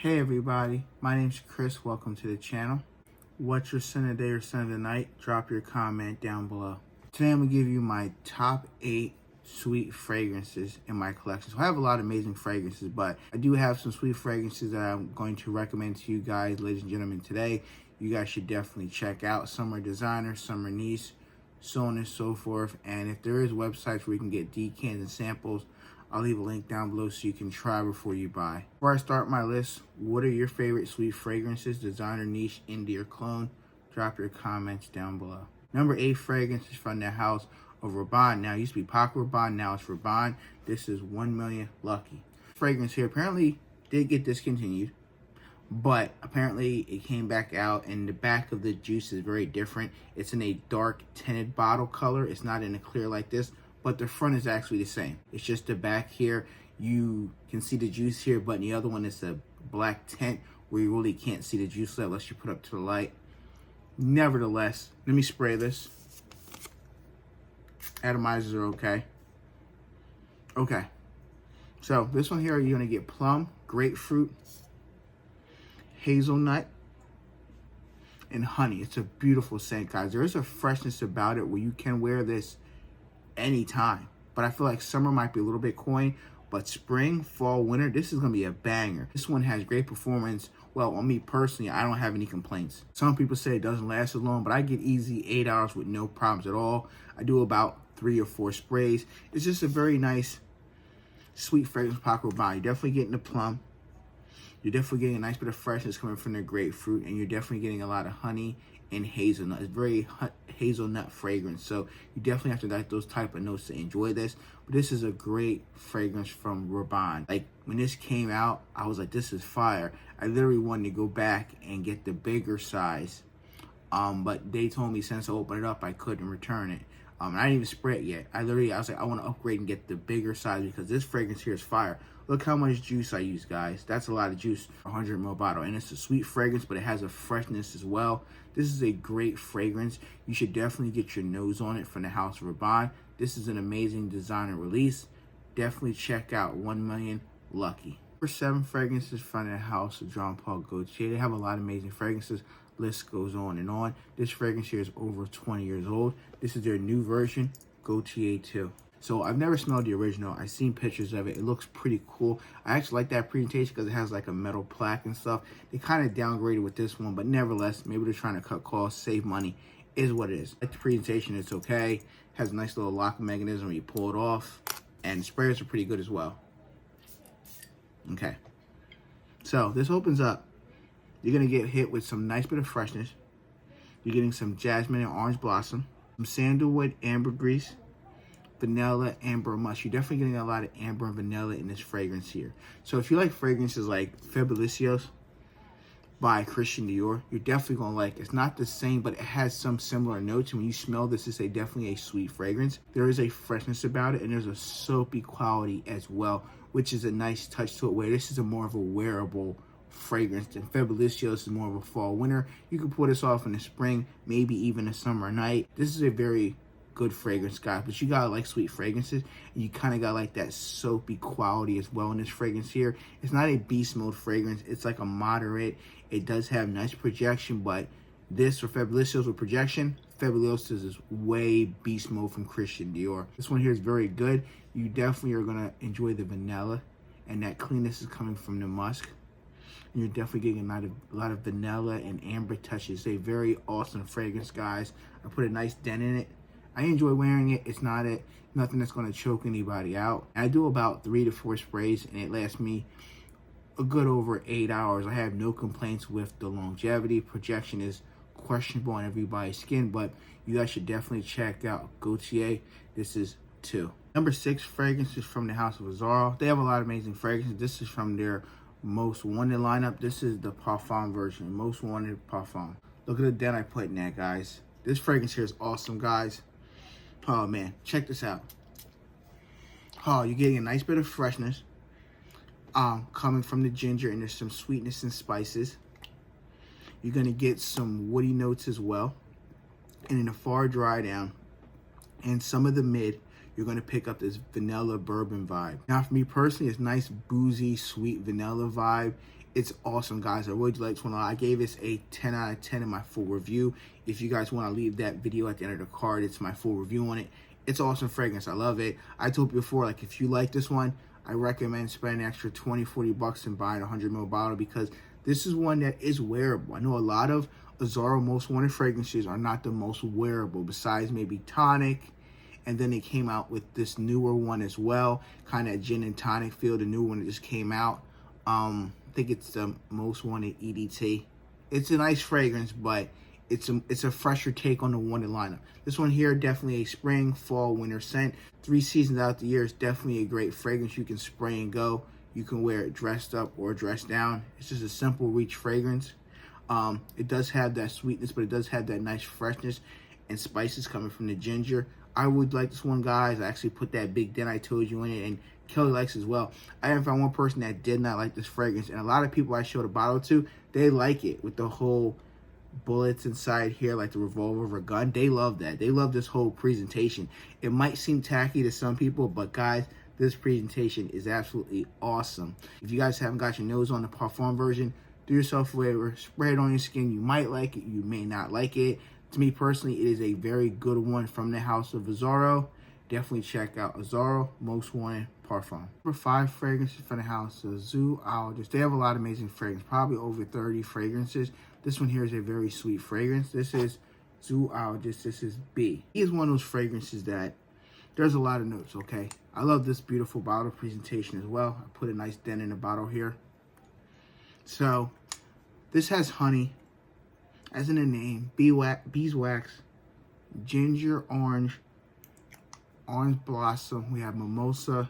Hey everybody, my name's Chris. Welcome to the channel. What's your scent of the day or scent of the night? Drop your comment down below. Today I'm going to give you my top 8 sweet fragrances in my collection. So I have a lot of amazing fragrances, but I do have some sweet fragrances that I'm going to recommend to you guys, ladies and gentlemen, today. You guys should definitely check out. Some are designer, some are niche, so on and so forth. And if there is websites where you can get decants and samples, I'll leave a link down below so you can try before you buy. Before I start my list, what are your favorite sweet fragrances, designer, niche, indie, or clone? Drop your comments down below. Number 8 fragrance is from the house of Rabanne. Now, it used to be Paco Rabanne, now it's Rabanne. This is 1 Million Lucky. Fragrance here apparently did get discontinued, but apparently it came back out, and the back of the juice is very different. It's in a dark tinted bottle color. It's not in a clear like this, but the front is actually the same. It's just the back here. You can see the juice here, but in the other one is a black tint where you really can't see the juice unless you put up to the light. Nevertheless, let me spray this. Atomizers are okay. Okay. So this one here, you're gonna get plum, grapefruit, hazelnut, and honey. It's a beautiful scent, guys. There is a freshness about it where you can wear this anytime, but I feel like summer might be a little bit coy, but spring, fall, winter, this is gonna be a banger. This one has great performance. Well, on me personally, I don't have any complaints. Some people say it doesn't last as long, but I get easy 8 hours with no problems at all. I do about 3 or 4 sprays. It's just a very nice sweet fragrance, Paco Rabanne. You're definitely getting the plum. You're definitely getting a nice bit of freshness coming from the grapefruit, and you're definitely getting a lot of honey and hazelnut. It's very hazelnut fragrance, so you definitely have to like those type of notes to enjoy this. But this is a great fragrance from Rabanne. Like, when this came out, I was like, this is fire. I literally wanted to go back and get the bigger size, but they told me since I opened it up, I couldn't return it. And I didn't even spray it yet. I was like, I want to upgrade and get the bigger size because this fragrance here is fire. Look how much juice I use, guys. That's a lot of juice for a 100 ml bottle. And it's a sweet fragrance, but it has a freshness as well. This is a great fragrance. You should definitely get your nose on it from the house of Rabanne. This is an amazing designer release. Definitely check out 1 Million Lucky. Number 7 fragrances from the house of Jean Paul Gaultier. They have a lot of amazing fragrances. List goes on and on. This fragrance here is over 20 years old. This is their new version, Gaultier 2. So I've never smelled the original. I've seen pictures of it. It looks pretty cool. I actually like that presentation because it has like a metal plaque and stuff. They kind of downgraded with this one, but nevertheless, maybe they're trying to cut costs, save money, is what it is. Like the presentation, it's okay. Has a nice little lock mechanism where you pull it off, and sprayers are pretty good as well. Okay. So this opens up. You're going to get hit with some nice bit of freshness. You're getting some jasmine and orange blossom, some sandalwood, ambergris, vanilla, amber musk. You're definitely getting a lot of amber and vanilla in this fragrance here. So if you like fragrances like Fabulous by Christian Dior, you're definitely going to like it. It's not the same, but it has some similar notes. And when you smell this, it's definitely a sweet fragrance. There is a freshness about it, and there's a soapy quality as well, which is a nice touch to it, where this is a more of a wearable fragrance and Fabulous is more of a fall winter. You can pull this off in the spring, maybe even a summer night. This is a very good fragrance, guys, but you gotta like sweet fragrances, and you kind of gotta like that soapy quality as well in this fragrance here. It's not a beast mode fragrance. It's like a moderate. It does have nice projection, but this, for Fabulous with projection, Fabulous is way beast mode from Christian Dior. This one here is very good. You definitely are gonna enjoy the vanilla, and that cleanness is coming from the musk. And you're definitely getting a lot of vanilla and amber touches. It's a very awesome fragrance, guys. I put a nice dent in it. I enjoy wearing it. It's nothing that's going to choke anybody out. I do about 3 to 4 sprays, and it lasts me a good over 8 hours. I have no complaints with the longevity. Projection is questionable on everybody's skin, but you guys should definitely check out Gaultier. This is 2. Number 6 fragrance is from the house of Azzaro. They have a lot of amazing fragrances. This is from their Most Wanted lineup. This is the Parfum version, Most Wanted Parfum. Look at the dent I put in that, guys. This fragrance here is awesome, guys. Oh man, check this out. Oh, you're getting a nice bit of freshness coming from the ginger, and there's some sweetness and spices. You're gonna get some woody notes as well, and in the far dry down and some of the mid, you're going to pick up this vanilla bourbon vibe. Now, for me personally, it's nice, boozy, sweet vanilla vibe. It's awesome, guys. I really like this one. I gave this a 10 out of 10 in my full review. If you guys want to leave that video at the end of the card, it's my full review on it. It's awesome fragrance. I love it. I told you before, like, if you like this one, I recommend spending an extra 20, 40 bucks and buying a 100 ml bottle, because this is one that is wearable. I know a lot of Azzaro Most Wanted fragrances are not the most wearable, besides maybe Tonic. And then they came out with this newer one as well, kind of gin and tonic feel, the new one that just came out. I think it's the Most Wanted EDT. It's a nice fragrance, but it's a fresher take on the Wanted lineup. This one here, definitely a spring, fall, winter scent. 3 seasons out the year, it's definitely a great fragrance. You can spray and go. You can wear it dressed up or dressed down. It's just a simple reach fragrance. It does have that sweetness, but it does have that nice freshness and spices coming from the ginger. I would like this one, guys. I actually put that Big Den I told you in it, and Kelly likes it as well. I haven't found one person that did not like this fragrance, and a lot of people I showed a bottle to, they like it with the whole bullets inside here, like the revolver of a gun. They love that. They love this whole presentation. It might seem tacky to some people, but guys, this presentation is absolutely awesome. If you guys haven't got your nose on the Parfum version, do yourself a favor, spray it on your skin. You might like it, you may not like it. To me personally, it is a very good one from the house of Azzaro. Definitely check out Azzaro Most Wanted Parfum. Number 5 fragrances from the house of Zoologist. They have a lot of amazing fragrances, probably over 30 fragrances. This one here is a very sweet fragrance. This is Zoologist. This is B. He is one of those fragrances that there's a lot of notes, okay? I love this beautiful bottle presentation as well. I put a nice dent in the bottle here. So, this has honey, as in the name, beeswax, ginger, orange blossom. We have mimosa,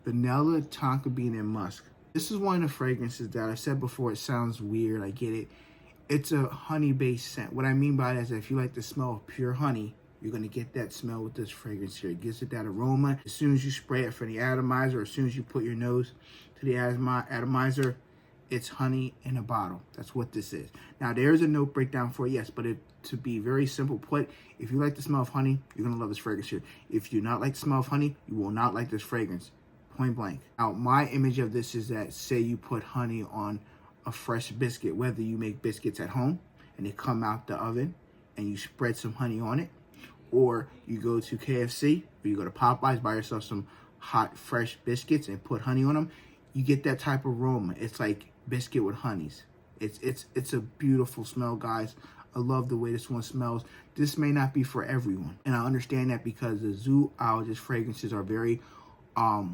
vanilla, tonka bean, and musk. This is one of the fragrances that I said before, it sounds weird, I get it. It's a honey-based scent. What I mean by that is that if you like the smell of pure honey, you're going to get that smell with this fragrance here. It gives it that aroma. As soon as you spray it for the atomizer, as soon as you put your nose to the atomizer, it's honey in a bottle. That's what this is. Now, there's a note breakdown for it, yes, but to be very simple put, if you like the smell of honey, you're going to love this fragrance here. If you do not like the smell of honey, you will not like this fragrance. Point blank. Now, my image of this is that, say you put honey on a fresh biscuit, whether you make biscuits at home and they come out the oven and you spread some honey on it, or you go to KFC or you go to Popeyes, buy yourself some hot, fresh biscuits and put honey on them, you get that type of aroma. It's like biscuit with honeys. It's a beautiful smell, guys. I love the way this one smells. This may not be for everyone, and I understand that because the Zoologist fragrances are very a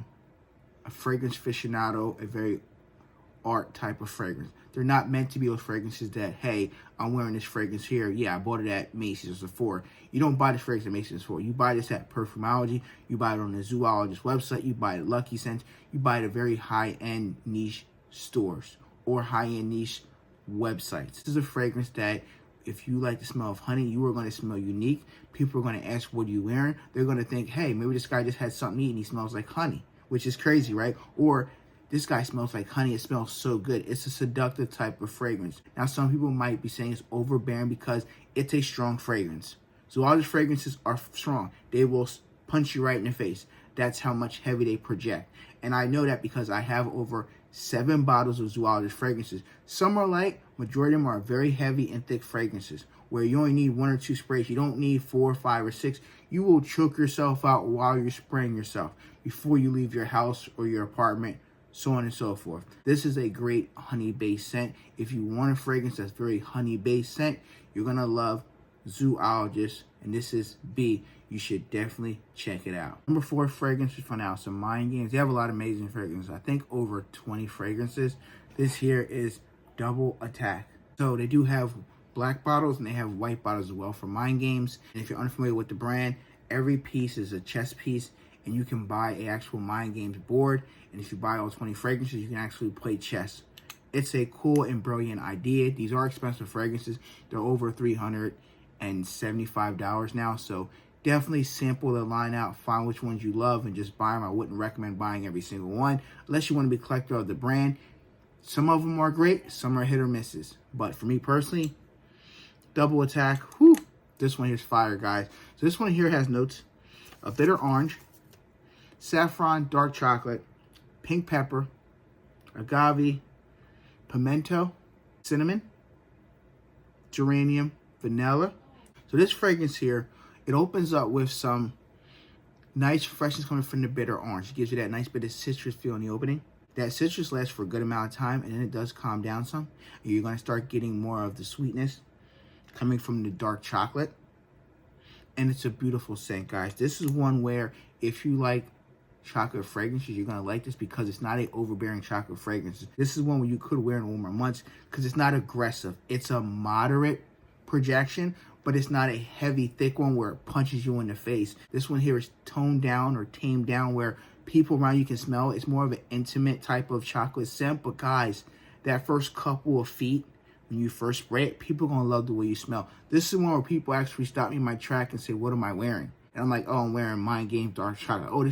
fragrance aficionado, a very art type of fragrance. They're not meant to be those fragrances that, hey, I'm wearing this fragrance here. Yeah, I bought it at Macy's or Sephora. You don't buy this fragrance at Macy's or Sephora. You buy this at Perfumology. You buy it on the Zoologist website. You buy it at Lucky Scents. You buy it at very high-end niche stores or high-end niche websites. This is a fragrance that if you like the smell of honey, you are going to smell unique. People are going to ask, what are you wearing? They're going to think, hey, maybe this guy just had something to eat and he smells like honey, which is crazy, right? Or this guy smells like honey. It smells so good. It's a seductive type of fragrance. Now, some people might be saying it's overbearing because it's a strong fragrance. So all these fragrances are strong. They will punch you right in the face. That's how much heavy they project. And I know that because I have over 7 bottles of Zoologist fragrances. Some are light, majority of them are very heavy and thick fragrances where you only need 1 or 2 sprays. You don't need 4, 5, or 6. You will choke yourself out while you're spraying yourself before you leave your house or your apartment, so on and so forth. This is a great honey-based scent. If you want a fragrance that's very honey-based scent, you're going to love Zoologist, and this is B. You should definitely check it out. Number 4 fragrance is from the house of Mind Games. They have a lot of amazing fragrances. I think over 20 fragrances. This here is Double Attack. So they do have black bottles and they have white bottles as well for Mind Games. And if you're unfamiliar with the brand, every piece is a chess piece and you can buy an actual Mind Games board. And if you buy all 20 fragrances, you can actually play chess. It's a cool and brilliant idea. These are expensive fragrances. They're over $375 now. So definitely sample the line out, find which ones you love, and just buy them. I wouldn't recommend buying every single one unless you want to be a collector of the brand. Some of them are great, some are hit or misses. But for me personally, Double Attack, whew, this one here's fire, guys. So this one here has notes of bitter orange, saffron, dark chocolate, pink pepper, agave, pimento, cinnamon, geranium, vanilla. So this fragrance here, it opens up with some nice freshness coming from the bitter orange. It gives you that nice bit of citrus feel in the opening. That citrus lasts for a good amount of time, and then it does calm down some. And you're going to start getting more of the sweetness coming from the dark chocolate. And it's a beautiful scent, guys. This is one where if you like chocolate fragrances, you're going to like this because it's not an overbearing chocolate fragrance. This is one where you could wear in warmer months because it's not aggressive. It's a moderate projection, but it's not a heavy, thick one where it punches you in the face. This one here is toned down or tamed down where people around you can smell it. It's more of an intimate type of chocolate scent. But guys, that first couple of feet, when you first spray it, people are going to love the way you smell. This is one where people actually stop me in my track and say, what am I wearing? And I'm like, oh, I'm wearing Mind Game Dark Chocolate. Oh,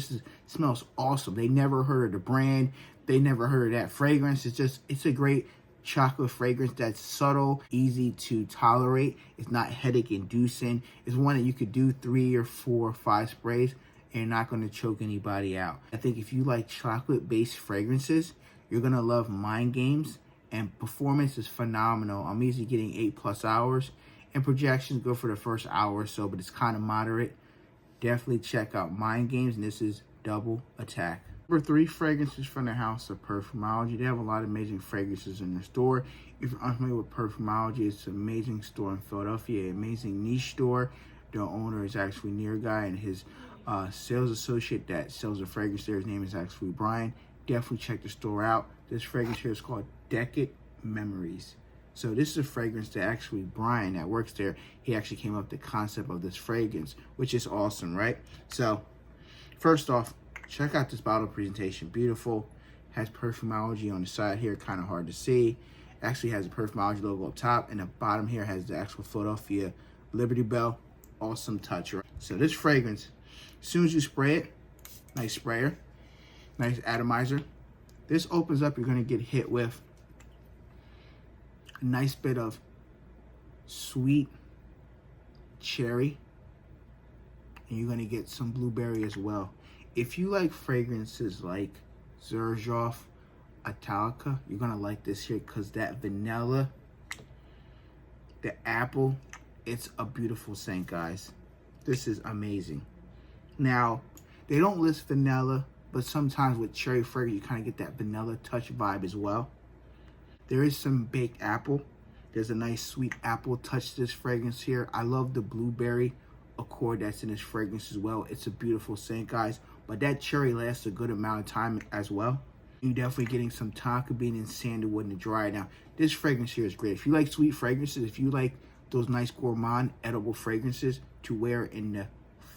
smells awesome. They never heard of the brand. They never heard of that fragrance. It's a great chocolate fragrance that's subtle, easy to tolerate. It's not headache inducing. It's one that you could do 3 or 4 or 5 sprays and you're not going to choke anybody out. I think if you like chocolate-based fragrances, you're going to love Mind Games, and performance is phenomenal. I'm easily getting 8+ hours, and projections go for the first hour or so, but it's kind of moderate. Definitely check out Mind Games, and this is Double Attack. Number 3, fragrances from the house of Perfumology. They have a lot of amazing fragrances in their store. If you're unfamiliar with Perfumology, it's an amazing store in Philadelphia, an amazing niche store. The owner is actually Near Guy, and his sales associate that sells the fragrance there, his name is actually Brian. Definitely check the store out. This fragrance here is called Decade Memories. So this is a fragrance that actually Brian that works there, he actually came up with the concept of this fragrance, which is awesome, right? So first off, check out this bottle presentation. Beautiful. Has Perfumology on the side here, kind of hard to see. Actually has a Perfumology logo up top, and the bottom here has the actual Philadelphia Liberty Bell. Awesome touch, right? So this fragrance, as soon as you spray it, nice sprayer, nice atomizer. This opens up, you're going to get hit with a nice bit of sweet cherry, and you're going to get some blueberry as well. If you like fragrances like Xerjoff, Italica, you're going to like this here because that vanilla, the apple, it's a beautiful scent, guys. This is amazing. Now, they don't list vanilla, but sometimes with cherry fragrance, you kind of get that vanilla touch vibe as well. There is some baked apple. There's a nice sweet apple touch to this fragrance here. I love the blueberry accord that's in this fragrance as well. It's a beautiful scent, guys. But that cherry lasts a good amount of time as well. You're definitely getting some tonka bean and sandalwood in the dry. Now, this fragrance here is great. If you like sweet fragrances, if you like those nice gourmand edible fragrances to wear in the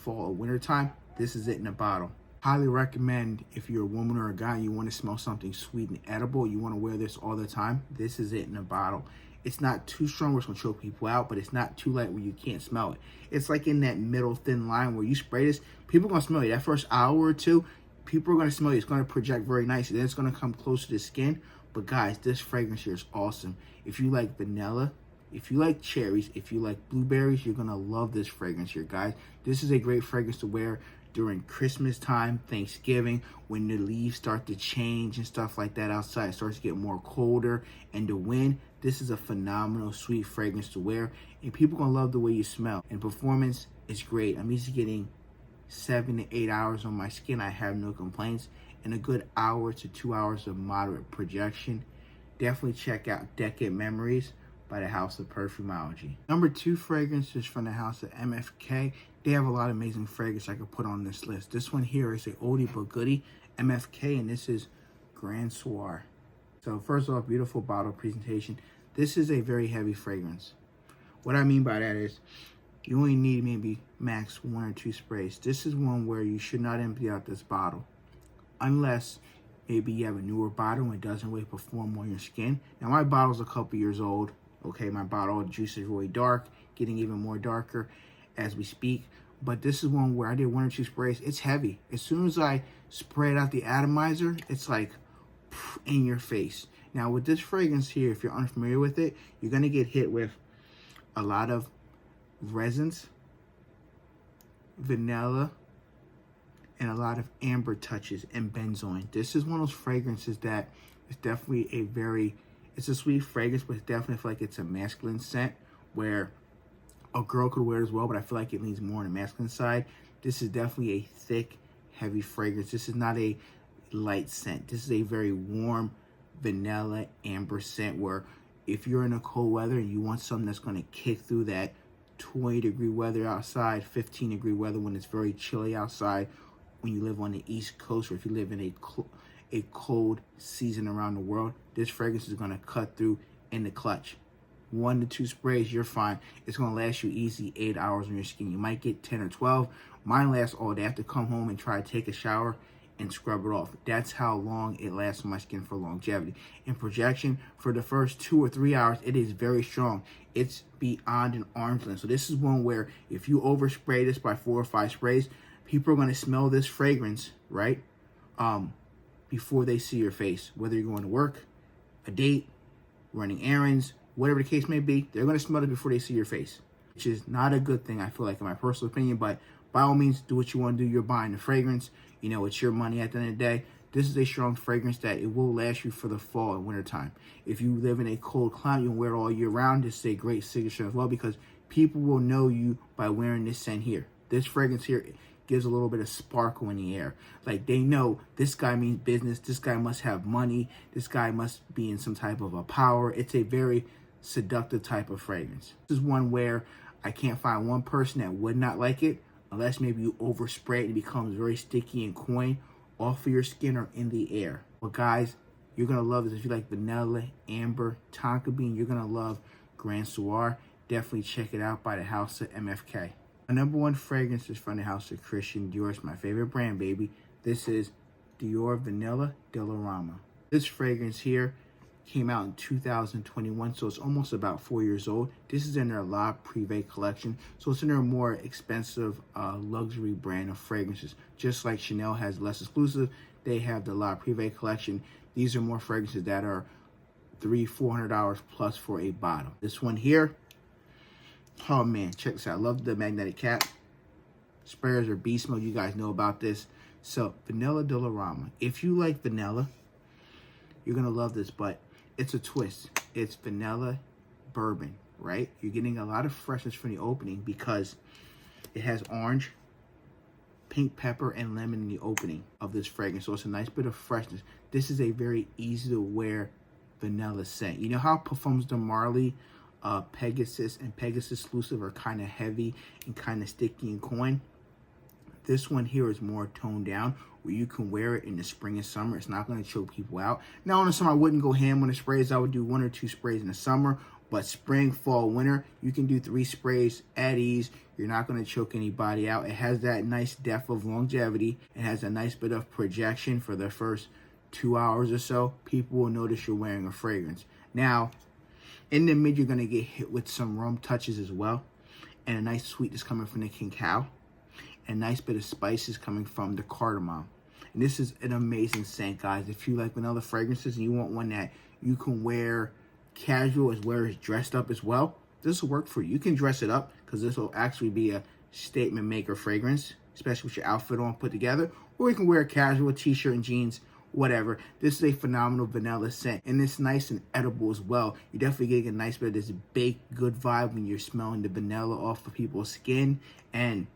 fall or winter time, this is it in a bottle. Highly recommend if you're a woman or a guy and you want to smell something sweet and edible, you want to wear this all the time, this is it in a bottle. It's not too strong where it's going to choke people out, but it's not too light where you can't smell it. It's like in that middle thin line where you spray this, people are going to smell you. That first hour or two, people are going to smell you. It's going to project very nicely. Then it's going to come close to the skin. But guys, this fragrance here is awesome. If you like vanilla, if you like cherries, if you like blueberries, you're going to love this fragrance here, guys. This is a great fragrance to wear during Christmas time, Thanksgiving, when the leaves start to change and stuff like that outside. It starts to get more colder and the wind. This is a phenomenal, sweet fragrance to wear. And people are going to love the way you smell. And performance is great. I'm easily getting 7 to 8 hours on my skin. I have no complaints. And a good hour to 2 hours of moderate projection. Definitely check out Decade Memories by the House of Perfumology. Number 2 fragrances from the House of MFK. They have a lot of amazing fragrances I could put on this list. This one here is a oldie but goodie, MFK, and this is Grand Soir. So first off, beautiful bottle presentation. This is a very heavy fragrance. What I mean by that is you only need maybe max 1 or 2 sprays. This is one where you should not empty out this bottle unless maybe you have a newer bottle and it doesn't really perform on your skin. Now my bottle's a couple years old. Okay, my bottle of juice is really dark, getting even more darker as we speak. But this is one where I did 1 or 2 sprays. It's heavy. As soon as I spray it out the atomizer, it's like in your face. Now with this fragrance here, if you're unfamiliar with it, you're gonna get hit with a lot of resins, vanilla, and a lot of amber touches and benzoin. This is one of those fragrances that is definitely It's a sweet fragrance, but it definitely feel like it's a masculine scent where a girl could wear it as well, but I feel like it leans more on the masculine side. This is definitely a thick, heavy fragrance. This is not a light scent. This is a very warm vanilla amber scent where if you're in a cold weather and you want something that's going to kick through that 20-degree weather outside, 15-degree weather when it's very chilly outside, when you live on the East Coast, or if you live in a cold season around the world, this fragrance is going to cut through in the clutch. 1 to 2 sprays, you're fine. It's going to last you easy 8 hours on your skin. You might get 10 or 12. Mine lasts all day. I have to come home and try to take a shower and scrub it off. That's how long it lasts on my skin for longevity. In projection, for the first 2 or 3 hours, it is very strong. It's beyond an arm's length. So this is one where if you overspray this by 4 or 5 sprays, people are going to smell this fragrance, right? Before they see your face. Whether you're going to work, a date, running errands, whatever the case may be, they're going to smell it before they see your face, which is not a good thing, I feel like, in my personal opinion. But by all means, do what you want to do. You're buying the fragrance. You know, it's your money at the end of the day. This is a strong fragrance that it will last you for the fall and winter time. If you live in a cold climate, you wear it all year round. This is a great signature as well because people will know you by wearing this scent here. This fragrance here gives a little bit of sparkle in the air. Like, they know this guy means business. This guy must have money. This guy must be in some type of a power. It's a very seductive type of fragrance. This is one where I can't find one person that would not like it, unless maybe you overspray it and it becomes very sticky and coin off of your skin or in the air. But guys, you're going to love this. If you like vanilla, amber, tonka bean, you're going to love Grand Soir. Definitely check it out by the House of MFK. My number 1 fragrance is from the House of Christian Dior. It's my favorite brand, baby. This is Dior Vanilla Dollarama. This fragrance here came out in 2021, so it's almost about 4 years old. This is in their La Privée collection, so it's in their more expensive luxury brand of fragrances. Just like Chanel has less exclusive, they have the La Privée collection. These are more fragrances that are $300-$400 plus for a bottle. This one here, oh man, check this out. I love the magnetic cap. Sprayers are beast mode. You guys know about this. So, Vanilla Dollarama. If you like vanilla, you're going to love this, but it's a twist. It's vanilla bourbon, right? You're getting a lot of freshness from the opening because it has orange, pink pepper, and lemon in the opening of this fragrance. So it's a nice bit of freshness. This is a very easy to wear vanilla scent. You know how Parfums de Marly, Pegasus, and Pegasus exclusive are kind of heavy and kind of sticky and coin? This one here is more toned down, where you can wear it in the spring and summer. It's not going to choke people out. Now, in the summer, I wouldn't go ham on the sprays. I would do 1 or 2 sprays in the summer. But spring, fall, winter, you can do 3 sprays at ease. You're not going to choke anybody out. It has that nice depth of longevity. It has a nice bit of projection for the first 2 hours or so. People will notice you're wearing a fragrance. Now, in the mid, you're going to get hit with some rum touches as well. And a nice sweetness coming from the cacao. And a nice bit of spices coming from the cardamom. And this is an amazing scent, guys. If you like vanilla fragrances and you want one that you can wear casual as well as dressed up as well, this will work for you. You can dress it up because this will actually be a statement maker fragrance, especially with your outfit on put together. Or you can wear a casual t-shirt and jeans, whatever. This is a phenomenal vanilla scent, and it's nice and edible as well. You're definitely getting a nice bit of this baked good vibe when you're smelling the vanilla off of people's skin, and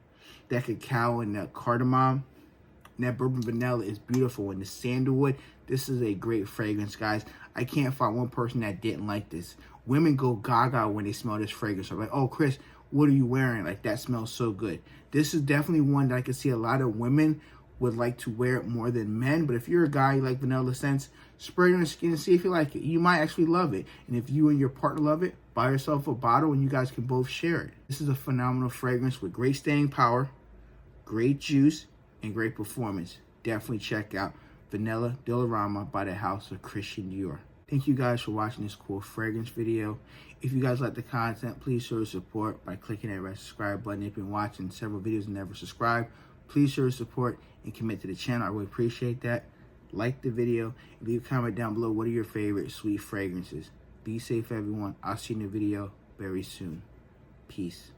that cacao and the cardamom. And that bourbon vanilla is beautiful. And the sandalwood, this is a great fragrance, guys. I can't find one person that didn't like this. Women go gaga when they smell this fragrance. They're like, oh, Chris, what are you wearing? Like, that smells so good. This is definitely one that I can see a lot of women would like to wear it more than men. But if you're a guy, you like vanilla scents, spray it on the skin and see if you like it. You might actually love it. And if you and your partner love it, buy yourself a bottle and you guys can both share it. This is a phenomenal fragrance with great staying power, great juice, and great performance. Definitely check out Vanilla Dollarama by the House of Christian Dior. Thank you guys for watching this cool fragrance video. If you guys like the content, please show your support by clicking that red subscribe button. If you've been watching several videos and never subscribed, please show your support and commit to the channel. I really appreciate that. Like the video. Leave a comment down below. What are your favorite sweet fragrances? Be safe, everyone. I'll see you in the video very soon. Peace.